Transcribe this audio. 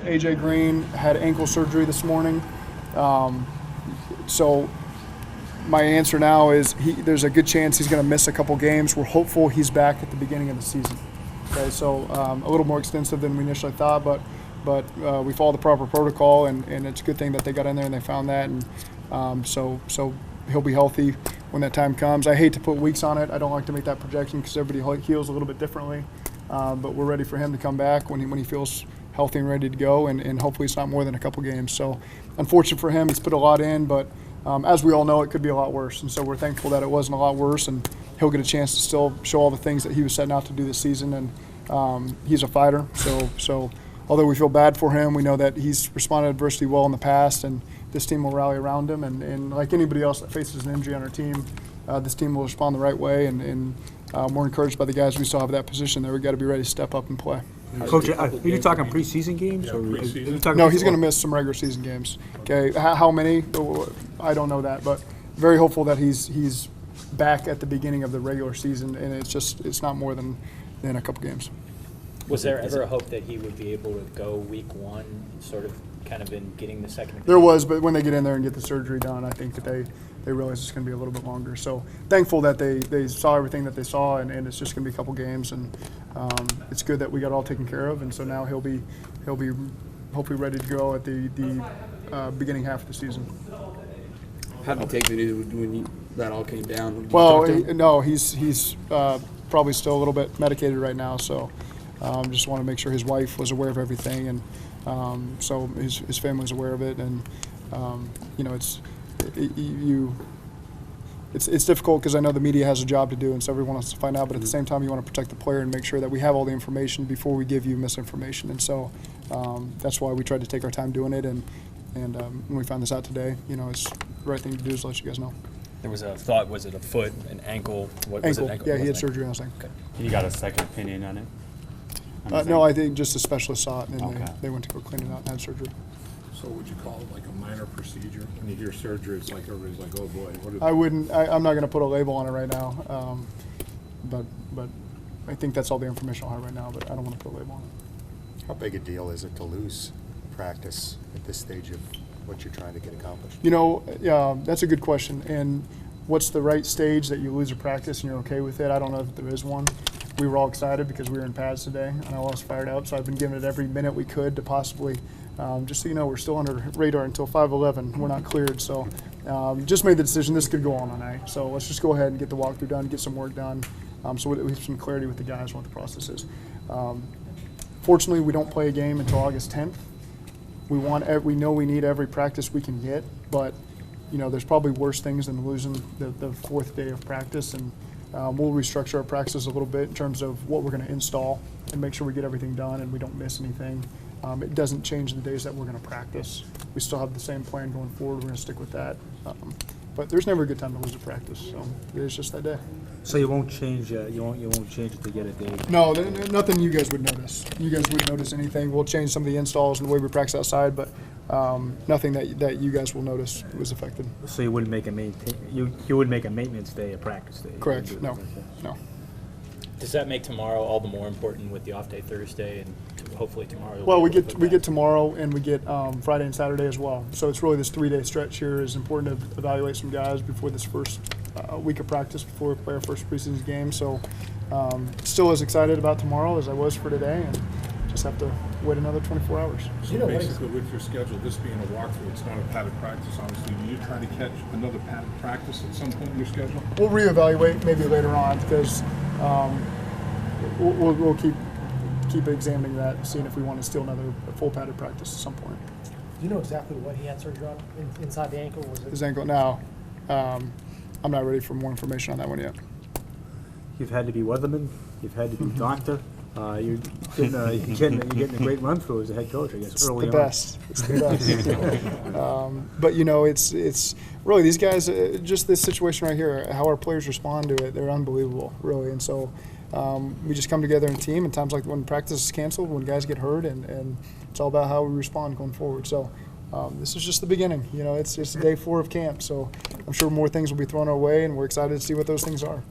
A.J. Green had ankle surgery this morning. So my answer now is there's a good chance he's going to miss a couple games. We're hopeful he's back at the beginning of the season. Okay, so a little more extensive than we initially thought, but we followed the proper protocol, and it's a good thing that they got in there and they found that. And so he'll be healthy when that time comes. I hate to put weeks on it. I don't like to make that projection because everybody heals a little bit differently. But we're ready for him to come back when he feels healthy and ready to go, and hopefully it's not more than a couple games. So unfortunate for him, he's put a lot in, but as we all know, it could be a lot worse. And so we're thankful that it wasn't a lot worse, and he'll get a chance to still show all the things that he was setting out to do this season. And he's a fighter, so although we feel bad for him, we know that he's responded to adversity well in the past, and this team will rally around him. And like anybody else that faces an injury on our team, this team will respond the right way, and we're encouraged by the guys we still have that position there. We've got to be ready to step up and play. Coach, are you talking preseason games? Yeah, or preseason. No, he's going to miss some regular season games. Okay, how many? I don't know that, but very hopeful that he's back at the beginning of the regular season, and it's not more than a couple games. Was there ever a hope that he would be able to go week one, sort of kind of in getting the second? There was, but when they get in there and get the surgery done, I think that they realize it's going to be a little bit longer. So thankful that they saw everything that they saw, and it's just going to be a couple games, and it's good that we got all taken care of, and so now he'll be hopefully ready to go at the beginning half of the season. How did he take the news when that all came down? Did you Well, talk to him? no, he's probably still a little bit medicated right now, so just want to make sure his wife was aware of everything, and so his family's aware of it, and it's difficult because I know the media has a job to do, and so everyone wants to find out, but at the same time you want to protect the player and make sure that we have all the information before we give you misinformation, and so that's why we tried to take our time doing it, and when we found this out today, it's the right thing to do is let you guys know. There was a thought, was it a foot, an ankle? What was it? Ankle. Yeah, he had surgery on his ankle. Okay. You got a second opinion on it? No, I think just a specialist saw it, and Okay. they went to go clean it out and had surgery. So would you call it like a minor procedure? When you hear surgery, it's like everybody's like, oh boy. What is I wouldn't. I'm not going to put a label on it right now, but I think that's all the information I'll have right now. But I don't want to put a label on it. How big a deal is it to lose practice at this stage of what you're trying to get accomplished? That's a good question. And what's the right stage that you lose a practice and you're okay with it? I don't know if there is one. We were all excited because we were in pads today, and I was fired up. So I've been giving it every minute we could to possibly. Just so you know, we're still under radar until 5:11. We're not cleared, so just made the decision this could go on tonight. So let's just go ahead and get the walkthrough done, get some work done, so we have some clarity with the guys on what the process is. Fortunately, we don't play a game until August 10th. We know we need every practice we can get, but there's probably worse things than losing the fourth day of practice, and we'll restructure our practices a little bit in terms of what we're going to install and make sure we get everything done and we don't miss anything. It doesn't change the days that we're going to practice. We still have the same plan going forward. We're going to stick with that. But there's never a good time to lose a practice, so it's just that day. So you won't change. You won't change it to get a day. No, nothing you guys would notice. You guys wouldn't notice anything. We'll change some of the installs and the way we practice outside, but nothing that you guys will notice was affected. So you wouldn't make a you would make a maintenance day a practice day. Correct. No. Does that make tomorrow all the more important with the off day Thursday and hopefully tomorrow? Well, we get tomorrow and we get Friday and Saturday as well. So it's really this 3-day stretch here is important to evaluate some guys before this first week of practice before we play our first preseason game. So still as excited about tomorrow as I was for today, and just have to wait another 24 hours. So basically with your schedule, this being a walkthrough, it's not a padded practice, obviously. Do you try to catch another padded practice at some point in your schedule? We'll reevaluate maybe later on because we'll keep examining that, seeing if we want to steal another full padded practice at some point. Do you know exactly what he had surgery on inside the ankle? Was it his ankle? Now, I'm not ready for more information on that one yet. You've had to be weatherman. You've had to be doctor. You're getting a great run through as a head coach, I guess. It's early the best. It's the best. But it's really these guys. Just this situation right here, how our players respond to it, they're unbelievable, really. And so we just come together in a team. And times like when practice is canceled, when guys get hurt, and it's all about how we respond going forward. So this is just the beginning. It's day 4 of camp. So I'm sure more things will be thrown our way, and we're excited to see what those things are.